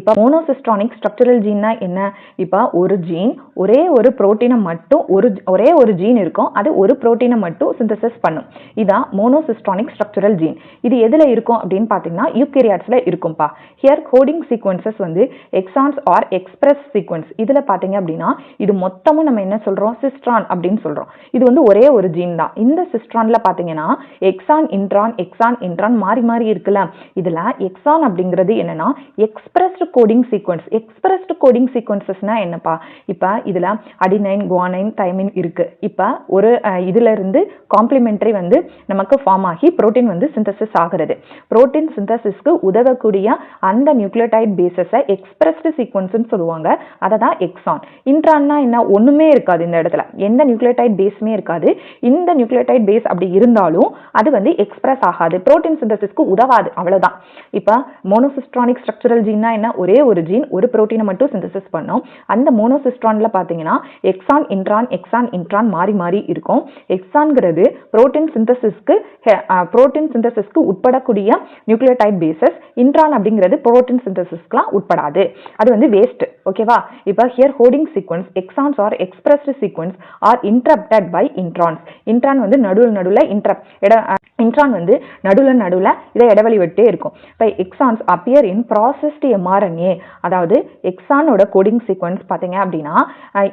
இப்போ monocystonic structural gene னா என்ன? இப்போ ஒரு ஜீன் ஒரே ஒரு புரோட்டீனை மட்டும் ஒரே ஒரு ஜீன் இருக்கும், அது ஒரு புரோட்டீனை மட்டும் சிந்தசிஸ் பண்ணும். இதான் மோனோசிஸ்டானிக் ஸ்ட்ரக்சரல் ஜீன். இது எதுல இருக்கும் அப்படின்னு பாத்தீங்கன்னா யூகேரியாட்ஸ்ல இருக்கும்பா. ஹியர் கோடிங் சீக்வன்சஸ் வந்து எக்ஸான்ஸ் ஆர் எக்ஸ்பிரஸ் சீக்வன்ஸ். இதுல பாத்தீங்க அப்படின்னா இது மொத்தமும் நம்ம என்ன சொல்றோம்? சிஸ்ட்ரான் அப்படின்னு சொல்றோம். இது வந்து ஒரே ஒரு ஜீன் தான். இந்த சிஸ்ட்ரான்ல பாத்தீங்கன்னா எக்ஸான் இன்ட்ரான் மாறி மாறி இருக்குல்ல. இதுல எக்ஸான் அப்படிங்கிறது என்னன்னா expressed coding sequence. Expressed coding சீக்வன்சஸ்னா என்னப்பா? இப்ப இதுல அடினைன், குவானைன், தைமின் இருக்கு. இப்ப ஒரு இதுல இருந்து காம்ப்ளிமெண்டரி வந்து நமக்கு ஃபார்ம் ஆகி புரோட்டீன் வந்து சிந்தசிஸ் ஆகிறது. புரோட்டீன் சிந்தசிஸ்க்கு உதவக்கூடிய அந்த நியூக்ளியோடைட் பேசஸை எக்ஸ்பிரஸ்டு சீக்வன்ஸ்னு சொல்லுவாங்க. அதை தான் எக்ஸான். இன்ட்ரான்னா என்ன? ஒண்ணுமே இருக்காது இந்த இடத்துல, எந்த நியூக்ளியோடைட் பேஸுமே இருக்காது. இந்த நியூக்ளியோடைட் பேஸ் அப்படி இருந்தாலும் அது வந்து எக்ஸ்பிரஸ் ஆகாது, புரோட்டீன் சிந்தசிஸ்க்கு உதவாது, அவ்வளவுதான். இப்ப மோனோசிஸ்ட்ரானிக் ஸ்ட்ரக்சரல் ஜீன்னா என்ன? ஒரே ஒரு ஜீன் ஒரு புரோட்டீனை மட்டும் சிந்தசிஸ் பண்ணும். அந்த மோனோசிஸ்ட்ரான்ல பாத்தீங்கன்னா எக்ஸான் இன்ட்ரான் மாறி மாறி இருக்கும். எக்ஸான்ங்கிறது புரோட்டீன் சிந்தசிஸ்க்கு உட்படக்கூடிய நியூக்ளியோடைட் பேசஸ். இன்ட்ரான் அப்படிங்கிறது புரோட்டீன் சிந்தசிஸ்க்குலாம் உட்படாது, அது வந்து வேஸ்ட். ஓகேவா? இப்போ here coding sequence exons are expressed sequence are interrupted by introns. Intron வந்து நடுவுல இன்ட்ரான் வந்து நடுவுல இதை இடைவெளி விட்டே இருக்கும். இப்போ exons appear in processed mRNA. அதாவது எக்ஸானோட கோடிங் சீக்வன்ஸ் பாத்தீங்க அப்படின்னா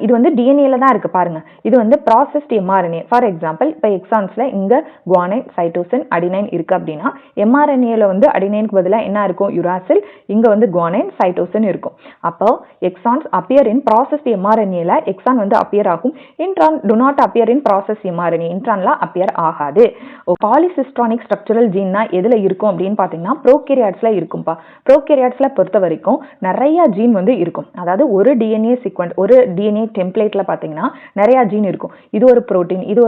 இது வந்து டிஎன்ஏல தான் இருக்கு பாருங்க. இது வந்து ப்ராசஸ்டு எம்ஆர்என்ஏ. ஃபார் எக்ஸாம்பிள் இப்போ எக்ஸான்ஸ்ல இங்க குவானைன், சைட்டோசின், அடினைன் இருக்கு அப்படின்னா எம்ஆர்என்ஏல வந்து அடினைனுக்கு பதிலாக என்ன இருக்கும்? யுராசில். இங்க வந்து குவானைன், சைட்டோசின் இருக்கும். அப்போ எக்ஸான்ஸ் அப்பியர் இன் ப்ராசஸ்டு எம்ஆர்என்ஏல எக்ஸான் வந்து அப்பியர் ஆகும். Intron do not appear in process mRNA. இன்ட்ரான்ல அப்பியர் ஆகாது. பாலிசிஸ்டானிக் ஸ்ட்ரக்சரல் ஜீன்னா எதுல இருக்கும் அப்படின்னு பாத்தீங்கன்னா ப்ரோகேரியாட்ஸ்ல இருக்கும்பா. ப்ரோகேரியாட்ஸ்ல பொறுத்த வரைக்கும் நிறைய ஜீன் வந்து இருக்கும். அதாவது ஒரு டிஎன்ஏ சீக்வன்ஸ், ஒரு டிஎன்ஏ டெம்ப்ளேட்ல பாத்தீங்கன்னா நிறைய ஜீன் இருக்கும். இது ஒரு புரோட்டீன், இது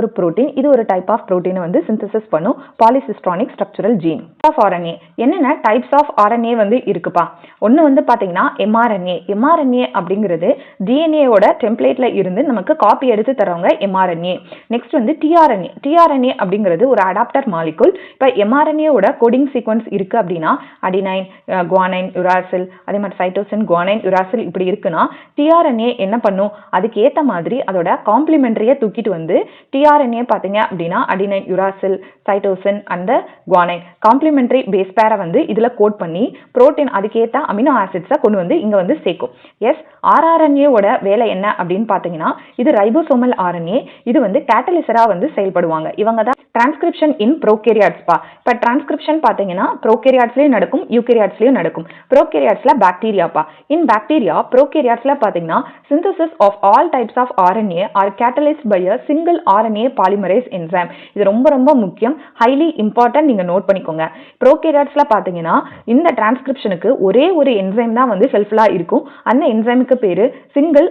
ஒரு டைப் ஆஃப் புரோட்டீனை வந்து சிந்தசிஸ் பண்ணும் பாலிசிஸ்டானிக் ஸ்ட்ரக்சரல் ஜீன். ஆர்என்ஏ என்னென்ன டைப்ஸ் ஆஃப் ஆர்என்ஏ வந்து இருக்குப்பா? ஒன்னு வந்து பாத்தீங்கன்னா எம்ஆர்என்ஏ. எம்ஆர்என்ஏ அப்படிங்கிறது டிஎன்ஏவோட டெம்ப்ளேட்ல இருந்து நமக்கு காப்பி எடுத்து தரவங்க எம்ஆர்என்ஏ. நெக்ஸ்ட் வந்து டிஆர்என்ஏ. டிஆர்என்ஏ அப்படிங்கிறது ஒரு அடாப்டர் மாலிகுல். இப்ப எம்ஆர்என்ஏவோட கோடிங் சீக்வன்ஸ் இருக்கு அப்படின்னா அடினைன், குவானைன், யுராசில், அதே மாதிரி சைட்டோசின், குவானைன், யுராசில் இப்படி இருக்குன்னா டிஆர்என்ஏ என்ன பண்ணும்? அதுக்கு ஏத்த மாதிரி அதோட காம்ப்ளிமெண்டரியை தூக்கிட்டு வந்து டிஆர்என்ஏ பாத்தீங்க அப்படின்னா adenine, uracil, cytosine and guanine complementary base பேரை வந்து இதுல கோட் பண்ணி புரோட்டீன் அதுக்கேற்ற அமினோ ஆசிட்ஸை கொண்டு வந்து இங்க வந்து சேர்க்கும். எஸ், ஆர்ஆர்என்ஏவோட வேலை என்ன அப்படின்னு பாத்தீங்கன்னா இது ரைபோசோமல் ஆர்என்ஏ. இது வந்து கேட்டலிசரா வந்து செயல்படுவாங்க. இவங்க தான் டிரான்ஸ்கிரிப்ஷன் இன் ப்ரோகேரியாட்ஸ் பா. இப்ப டிரான்ஸ்கிரிப்ஷன் பாத்தீங்கன்னா ப்ரோகேரியாட்ஸ்லயும் நடக்கும், யூகேரியாட்ஸ்லயும் நடக்கும். ப்ரோகேரியாட்ஸ்ல பாக்டீரியாப்பா. இன் பாக்டீரியா ப்ரோகேரியாட்ஸ்ல பாத்தீங்கன்னா synthesis of all types of RNA are catalyzed by a single RNA polymerase enzyme. இது ரொம்ப ரொம்ப முக்கியம், highly important, நீங்க நோட் பண்ணிக்கோங்க. ப்ரோகேரியாட்ஸ்ல பாத்தீங்கன்னா இந்த டிரான்ஸ்கிரிப்ஷனுக்கு ஒரே ஒரு என்சைம் தான் வந்து ஹெல்ப்ஃபுல்லா இருக்கும். அந்த என்சைமுக்கு பேரு சிங்கிள்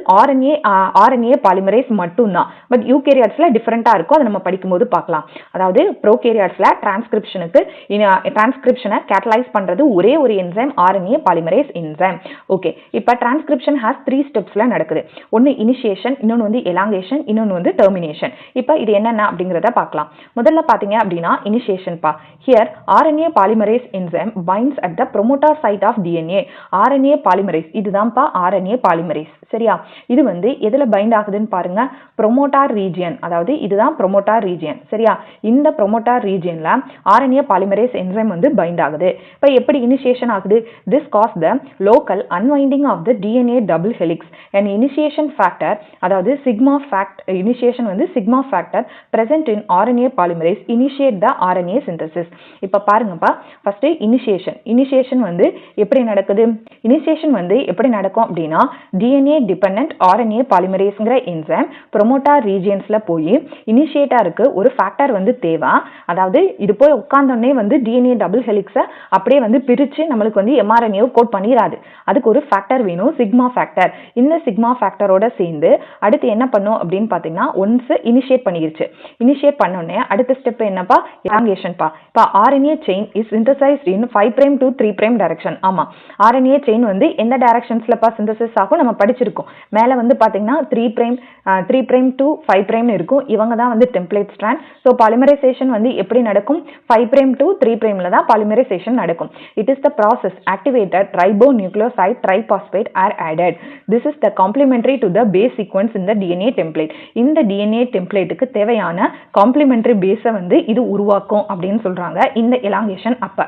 RNA பாலிமரேஸ் மட்டும்தான். பட் யூகேரியாட்ஸ்ல டிஃபரெண்டா இருக்கும், அதை நம்ம படிக்கும்போது பார்க்கலாம். அதாவது ப்ரோகேரியாட்ஸ்ல டிரான்ஸ்கிரிப்ஷனை கேட்டலைஸ் பண்றது ஒரே ஒரு enzyme RNA polymerase enzyme. Okay, இப்போ டிரான்ஸ்கிரிப்ஷன் ஹாஸ் 3 ஸ்டெப்ஸ்ல நடக்குது. ஒன்னு இனிஷியேஷன், இன்னொன்னு வந்து எலாங்கேஷன், இன்னொன்னு வந்து டெர்மினேஷன். இப்போ இது என்னென்ன அப்படிங்கறத பார்க்கலாம். முதல்ல பாத்தீங்க அப்படின்னா இனிஷியேஷன் பா. Here RNA polymerase enzyme binds at the promoter site of DNA. RNA polymerase இதுதான்ப்பா RNA polymerase. சரியா? இது வந்து எதுல பைண்ட் ஆகுதுன்னு பாருங்க, ப்ரோமோட்டார் ரீஜியன், அதாவது இதுதான் ப்ரோமோட்டார் ரீஜியன். சரியா? இந்த ப்ரோமோட்டார் ரீஜியன்ல RNA polymerase enzyme வந்து பைண்ட் ஆகுது. இப்போ எப்படி இனிஷியேஷன் ஆகுது? This cause the local unwinding of the DNA double helix. An initiation factor, அதாவது sigma factor, initiation வந்து sigma factor present in RNA polymerase initiate the RNA synthesis. இப்போ பாருங்கப்பா, ஃபர்ஸ்ட் இனிஷியேஷன் வந்து எப்படி நடக்குது? இனிஷியேஷன் வந்து எப்படி நடக்கும் அப்படின்னா, DNA dependent RNA polymeraseங்கிற enzyme promoter ரீஜியன்ஸ்ல போய் இனிஷியேட்டருக்கு ஒரு ஃபேக்டர் வந்து தேவை. அதாவது இது போய் உட்கார்ந்தோடனே வந்து DNA டபுள் ஹெலிக்ஸை அப்படியே வந்து பிரிச்சு நம்மளுக்கு வந்து mRNA கோட் பண்ணிடாது. அதுக்கு ஒரு ஃபேக்டர் வேணும், சிக்மா ஃபேக்டர். இந்த சிக்மா ஃபேக்டரோட சேர்ந்து அடுத்து என்ன பண்ணும் அப்படின்னு பார்த்தீங்கன்னா, ஒன்ஸ் இனிஷியேட் பண்ணிருச்சு. இனிஷியேட் பண்ணோடனே அடுத்த ஸ்டெப் என்னப்பா? எலாங்கேஷன் பா. இப்போ RNA chain is synthesised in 5' to 3' direction. ஆமா, RNA செயின் வந்து எந்த டைரக்ஷன்ஸ்லப்பா சிந்தசிஸ் ஆகும் நம்ம படிச்சிருக்கோம். மேல வந்து பாத்தீங்கன்னா 3' to 5' இருக்கும். இவங்க தான் வந்து டெம்ப்ளேட் ஸ்ட்ராண்ட். ஸோ பாலிமரைசேஷன் வந்து எப்படி நடக்கும்? 5' to 3'ல தான் பாலிமரைசேஷன் நடக்கும். It is the process activated ribonucleoside triphosphate are added. This is the complementary to the base sequence in the DNA template. இந்த DNA டெம்ப்ளேட்டுக்கு தேவையான காம்ப்ளிமெண்டரி பேஸை வந்து இது உருவாக்கும் அப்படின்னு சொல்றாங்க இந்த எலாங்கேஷன் அப்ப.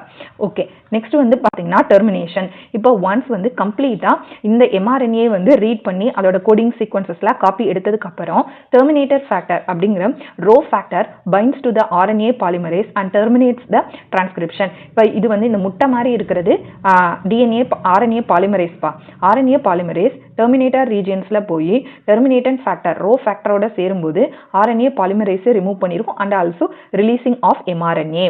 ஓகே, நெக்ஸ்ட் வந்து பாத்தீங்கன்னா டெர்மினேஷன். இப்போ ஒன்ஸ் வந்து கம்ப்ளீட்டா இந்த mRNA வந்து ரீட் பண்ணி அதோட கோடிங் சீக்வன்சஸ்ல காப்பி எடுத்ததுக்கு அப்புறம் டெர்மினேட்டர் ஃபேக்டர் அப்படிங்கிற rho factor binds to the RNA polymerase and terminates the transcription. இப்போ இது வந்து இந்த முட்டை மாதிரி இருக்கிறது RNA polymerase பா. RNA polymerase டெர்மினேட்டர் ரீஜியன்ஸ்ல போய் டெர்மினேட்டன் ஃபேக்டர் ரோ ஃபேக்டரோட சேரும்போது RNA polymerase ரிமூவ் பண்ணிருக்கும் and also releasing of mRNA.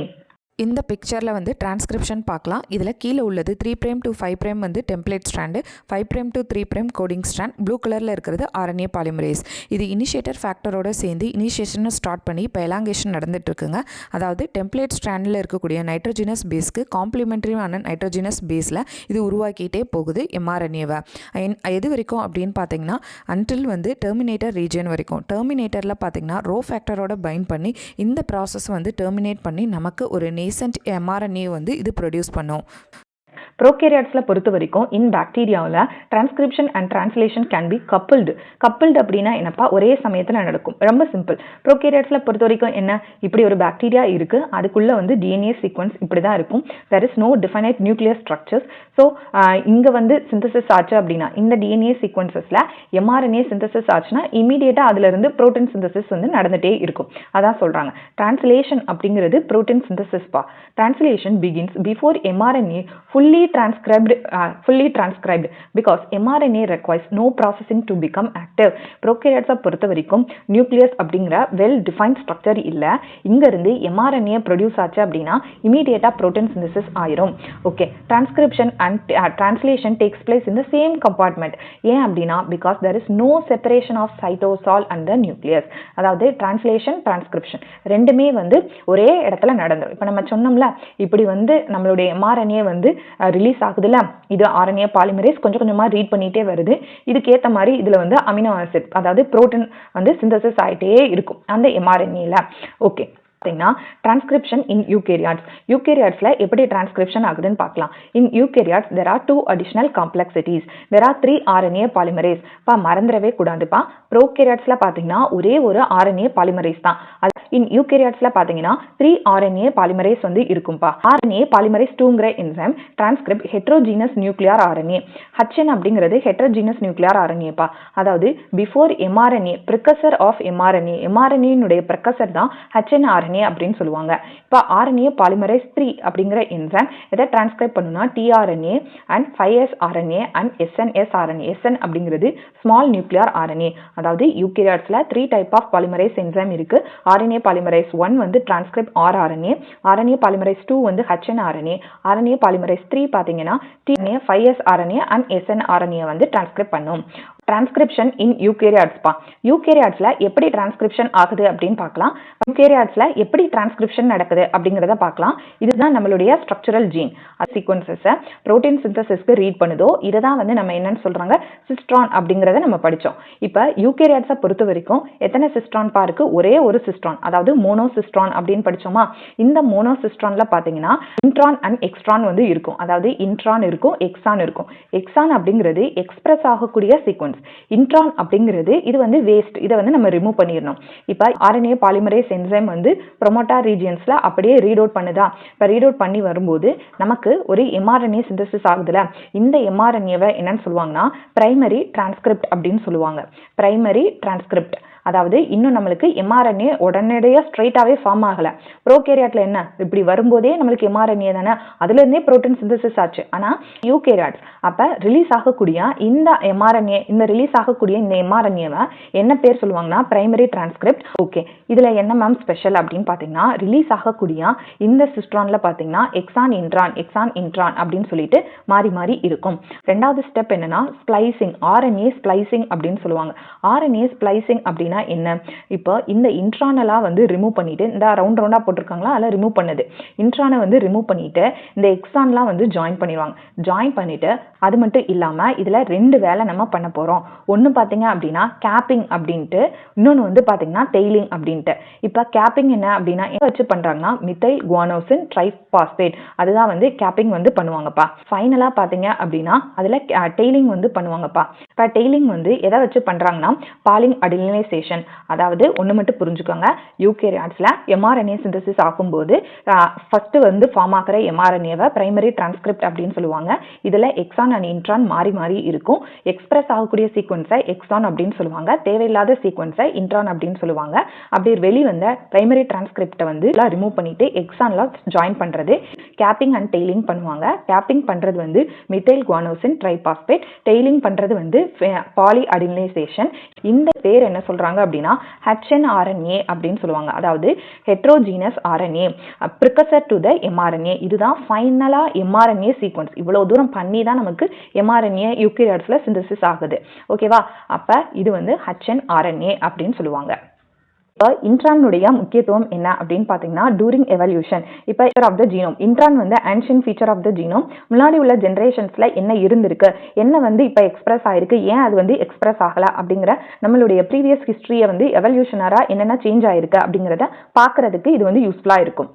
இந்த பிக்சரில் வந்து டிரான்ஸ்கிரிப்ஷன் பார்க்கலாம். இதில் கீழே உள்ளது 3' to 5' வந்து template strand, 5' to 3' coding strand, blue கலரில் இருக்கிறது RNA பாலிமரேஸ். இது இனிஷியேட்டர் ஃபேக்டரோட சேர்ந்து இனிஷியேஷனை ஸ்டார்ட் பண்ணி இப்போ எலாங்கேஷன் நடந்துட்டு இருக்குங்க. அதாவது டெம்ப்ளேட் ஸ்ட்ராண்டில் இருக்கக்கூடிய நைட்ரோஜினஸ் பேஸ்க்கு காம்ப்ளிமெண்ட்ரியான நைட்ரோஜினஸ் பேஸில் இது உருவாக்கிட்டே போகுது mRNA-வை. எது வரைக்கும் அப்படின்னு பார்த்தீங்கன்னா அன்டில் வந்து டெர்மினேட்டர் ரீஜன் வரைக்கும். டெர்மினேட்டரில் பார்த்தீங்கன்னா ரோ ஃபேக்டரோட பைண்ட் பண்ணி இந்த ப்ராசஸ் வந்து டெர்மினேட் பண்ணி நமக்கு ஒரு nascent mRNA வந்து இது ப்ரொடியூஸ் பண்ணும். ப்ரோகேரியாட்ஸ்ல பொறுத்த வரைக்கும் இன் பாக்டீரியாவில் transcription and translation can be coupled. அப்படின்னா என்னப்பா? ஒரே சமயத்தில் நடக்கும். ரொம்ப சிம்பிள். ப்ரோகேரியாட்ஸ்ல பொறுத்த வரைக்கும் என்ன, இப்படி ஒரு பாக்டீரியா இருக்கு, அதுக்குள்ள வந்து DNA சீக்வன்ஸ் இப்படி தான் இருக்கும். there is no definite nuclear structures. So இங்க வந்து சிந்தசிஸ் ஆச்சு அப்படின்னா இந்த DNA சீக்வன்சஸ்ல mRNA சிந்தசிஸ் ஆச்சுன்னா இமீடியட்டா அதுல இருந்து புரோட்டீன் சிந்தசிஸ் வந்து நடந்துட்டே இருக்கும். அதான் சொல்றாங்க டிரான்ஸ்லேஷன் அப்படிங்கிறது புரோட்டீன் சிந்தசிஸ் பா. Translation begins before mRNA fully transcribed because mRNA requires no processing to become active. ப்ரோகேரியாட்ஸை பொறுத்த வரைக்கும் நியூக்ளியஸ் அப்படிங்கிற வெல் டிஃபைன்ட் ஸ்ட்ரக்சர் இல்ல. இங்க இருந்து mRNA ப்ரொடியூஸ் ஆச்சு அப்படின்னா இமீடியட்டா புரோட்டீன் சிந்தசிஸ் ஆயிரும். Okay, transcription and translation takes place in the same compartment. ஏன் அப்படின்னா because there is no separation of cytosol and the nucleus. அதாவது டிரான்ஸ்லேஷன் டிரான்ஸ்கிரிப்ஷன் ரெண்டுமே வந்து ஒரே இடத்துல நடந்துரும். இப்போ நம்ம சொன்னோம்ல, இப்படி வந்து நம்மளுடைய mRNA வந்து ரிலீஸ் ஆகுதுல்ல, இது RNA பாலிமரேஸ் கொஞ்சம் கொஞ்சமா ரீட் பண்ணிட்டே வருது. இதுக்கு ஏத்த மாதிரி இதுல வந்து அமினோ ஆசிட் அதாவது புரோட்டீன் வந்து சிந்தசிஸ் ஆயிட்டே இருக்கும் அந்த mRNA-ல. ஓகே, டிரான்ஸ்கிரிப்ஷன் இன் யூகேரியாட்ஸ்ல எப்படி டிரான்ஸ்கிரிப்ஷன் ஆகுதுன்னு பார்க்கலாம். இன் eukaryotes there are 2 additional complexities. there are 3 RNA polymerase. மறந்துடவே கூடாதுப்பா. ப்ரோகேரியாட்ஸ்ல பாத்தீங்கன்னா ஒரே ஒரு RNA பாலிமரேஸ் தான். இன் யூகேரியாட்ஸ்ல பாத்தீங்கன்னா 3 RNA பாலிமரேஸ் வந்து இருக்கும்பா. RNA பாலிமரேஸ் 2ங்கிற enzyme transcript heterogeneous nuclear RNA. HN அப்படிங்கிறது ஹெட்ரோஜீனஸ் நியூக்ளியர் RNA பா. அதாவது before mRNA precursor of mRNA னுடைய precursor தான் HN RNA அப்படின்னு சொல்லுவாங்க. இப்போ RNA பாலிமரேஸ் 3 அப்படிங்கிற என்சைம் இதை டிரான்ஸ்கிரைப் பண்ணுனா tRNA and 5S RNA and SNS RNA. SN அப்படிங்கிறது ஸ்மால் நியூக்ளியர் RNA. அதாவது யூகேரியாட்ஸ்ல 3 டைப் ஆஃப் பாலிமரேஸ் என்சைம் இருக்கு. RNA பாலிமரேஸ் 1 வந்து டிரான்ஸ்கிரைப் rRNA, RNA பாலிமரேஸ் 2 வந்து HN RNA, RNA பாலிமரேஸ் 3 பாத்தீங்கன்னா tRNA, 5S RNA and SN RNA வந்து டிரான்ஸ்கிரைப் பண்ணும். டிரான்ஸ்கிரிப்ஷன் இன் யூகேரியாட்ஸ்பா. யூகேரியாட்ஸ்ல எப்படி டிரான்ஸ்கிரிப்ஷன் ஆகுது அப்படின்னு பார்க்கலாம். யூகேரியாட்ஸ்ல எப்படி டிரான்ஸ்கிரிப்ஷன் நடக்குது அப்படிங்கிறத பார்க்கலாம். இதுதான் நம்மளுடைய ஸ்ட்ரக்சரல் ஜீன் சீக்வன்சஸை புரோட்டீன் சிந்தசிஸ்க்கு ரீட் பண்ணுதோ இதை தான் வந்து நம்ம என்னன்னு சொல்றாங்க சிஸ்ட்ரான் அப்படிங்கிறத நம்ம படித்தோம். இப்போ யூகேரியாட்ஸை பொறுத்த வரைக்கும் எத்தனை சிஸ்ட்ரான் பாருக்கு? ஒரே ஒரு சிஸ்ட்ரான், அதாவது மோனோசிஸ்ட்ரான் அப்படின்னு படிச்சோமா. இந்த மோனோசிஸ்ட்ரான்ல பார்த்தீங்கன்னா இன்ட்ரான் அண்ட் எக்ஸ்ட்ரான் வந்து இருக்கும். அதாவது இன்ட்ரான் இருக்கும், எக்ஸான் இருக்கும். எக்ஸான் அப்படிங்கிறது எக்ஸ்பிரஸ் ஆகக்கூடிய சீக்வன்ஸ். இன்ட்ரான் அப்படிங்கிறது இது வந்து வேஸ்ட், இதை வந்து நம்ம ரிமூவ் பண்ணிடணும். இப்போ ஆர்என்ஏ பாலிமரேஸ் என்சைம் வந்து ப்ரோமோட்டார் ரீஜியன்ஸ்ல அப்படியே ரீட் அவுட் பண்ணுதா. இப்போ ரீட் அவுட் பண்ணி வரும்போது நமக்கு ஒரு எம்ஆர்என்ஏ சிந்தசிஸ் ஆகுதுல. இந்த எம்ஆர்என்ஏவை என்னன்னு சொல்லுவாங்கன்னா பிரைமரி டிரான்ஸ்கிரிப்ட் அப்படின்னு சொல்லுவாங்க. பிரைமரி டிரான்ஸ்கிரிப்ட் அதாவது இன்னும் நம்மளுக்கு எம்ஆர்என்ஏ உடனடியாக ஸ்ட்ரைட்டாகவே ஃபார்ம் ஆகலை. ப்ரோகேரியாட்டில் என்ன இப்படி வரும்போதே நம்மளுக்கு எம்ஆர்என்ஏ தானே, அதுலேருந்தே ப்ரோட்டீன் சிந்தசிஸ் ஆச்சு. ஆனால் யூகேரியாட்ஸ் அப்போ ரிலீஸ் ஆகக்கூடிய இந்த எம்ஆர்என்ஏ, இந்த ரிலீஸ் ஆகக்கூடிய இந்த எம்ஆர்என்ஏவை என்ன பேர் சொல்லுவாங்கன்னா பிரைமரி டிரான்ஸ்கிரிப்ட். ஓகே, இதில் என்ன மேம் ஸ்பெஷல் அப்படின்னு பார்த்தீங்கன்னா ரிலீஸ் ஆகக்கூடிய இந்த சிஸ்ட்ரானில் பார்த்தீங்கன்னா எக்ஸான் இன்ட்ரான் அப்படின்னு சொல்லிட்டு மாறி மாறி இருக்கும். ரெண்டாவது ஸ்டெப் என்னன்னா ஸ்ப்ளைசிங், ஆர்என்ஏ ஸ்ப்ளைசிங் அப்படின்னு சொல்லுவாங்க. ஆர்என்ஏ ஸ்ப்ளைசிங் அப்படின்னு என்ன? இப்போ இந்த இன்ட்ரானலா வந்து ரிமூவ் பண்ணிட்டு இந்த ரவுண்டா போட்டிருக்காங்களா அதெல்லாம் ரிமூவ் பண்ணுது. இன்ட்ரானை வந்து ரிமூவ் பண்ணிட்டு இந்த எக்ஸான்லாம் வந்து ஜாயின் பண்ணிடுவாங்க. ஜாயின் பண்ணிட்டு அது மட்டும் இல்லாம இதுல ரெண்டு வேலை நம்ம பண்ண போறோம். ஒன்னு பாத்தீங்க அப்படின்னா கேப்பிங் அப்படின்ட்டு, இன்னொன்னு வந்து பாத்தீங்கன்னா டெய்லிங் அப்படின்ட்டு. இப்ப கேப்பிங் என்ன அப்படின்னா என்ன வச்சு பண்றாங்கன்னா மித்தைல் குவானோசின் ட்ரைபாஸ்பேட், அதுதான் வந்து கேப்பிங் வந்து பண்ணுவாங்கப்பா. ஃபைனலா பாத்தீங்க அப்படின்னா அதுல டெய்லிங் வந்து பண்ணுவாங்கப்பா. இப்ப டெய்லிங் வந்து எதை வச்சு பண்றாங்கன்னா பாலிங் அடினிலேசேஷன். அதாவது ஒன்று மட்டும் புரிஞ்சுக்கோங்க, யூகேரியாட்ஸ்ல எம்ஆர்என்ஏ சிந்தசிஸ் ஆகும்போது ஃபர்ஸ்ட் வந்து ஃபார்ம் ஆகிற எம்ஆர்என்ஏவை பிரைமரி டிரான்ஸ்கிரிப்ட் அப்படின்னு சொல்லுவாங்க. இதுல எக்ஸான் அண்ட் இன்ட்ரான் மாறி மாறி இருக்கும். எக்ஸ்பிரஸ் ஆகக்கூடிய சீக்வன்ஸை எக்ஸான் அப்படின்னு சொல்லுவாங்க, தேவையில்லாத சீக்வன்ஸை இன்ட்ரான் அப்படின்னு சொல்லுவாங்க. அப்படி வெளிவந்த பிரைமரி டிரான்ஸ்கிரிப்டை வந்து ரிமூவ் பண்ணிட்டு எக்ஸான்ல ஜாயின் பண்றது கேப்பிங் அண்ட் டெய்லிங் பண்ணுவாங்க. கேப்பிங் பண்றது வந்து மித்தைல் குவானோசின் ட்ரைபாஸ்பேட், டெய்லிங் பண்றது வந்து பாலி அடினிலேசேஷன். இந்த பேர் என்ன சொல்றாங்க அப்படின்னா HNRNA அப்படின்னு சொல்லுவாங்க. அதாவது heterogeneous RNA precursor to the mRNA. இதுதான் ஃபைனலா எம்ஆர்என்ஏ சீக்வன்ஸ். இவ்வளவு தூரம் பண்ணி தான் நமக்கு எம்ஆர்என்ஏ யூகேரியாட்ஸ்ல சிந்தசிஸ் ஆகுது. ஓகேவா? அப்ப இது வந்து HNRNA அப்படின்னு சொல்லுவாங்க. இப்போ இன்ட்ரானுடைய முக்கியத்துவம் என்ன அப்படின்னு பார்த்தீங்கன்னா டூரிங் எவல்யூஷன். இப்போ ஆஃப் த ஜீனோம், இன்ட்ரான் வந்து ancient feature of the genome. முன்னாடி உள்ள ஜென்ரேஷன்ஸ்ல என்ன இருந்திருக்கு, என்ன வந்து இப்போ எக்ஸ்பிரஸ் ஆயிருக்கு, ஏன் அது வந்து எக்ஸ்பிரஸ் ஆகல அப்படிங்கிற நம்மளுடைய ப்ரீவியஸ் ஹிஸ்டரியை வந்து எவல்யூஷனரா என்னென்ன சேஞ்ச் ஆயிருக்கு அப்படிங்கிறத பார்க்கறதுக்கு இது வந்து யூஸ்ஃபுல்லா இருக்கும்.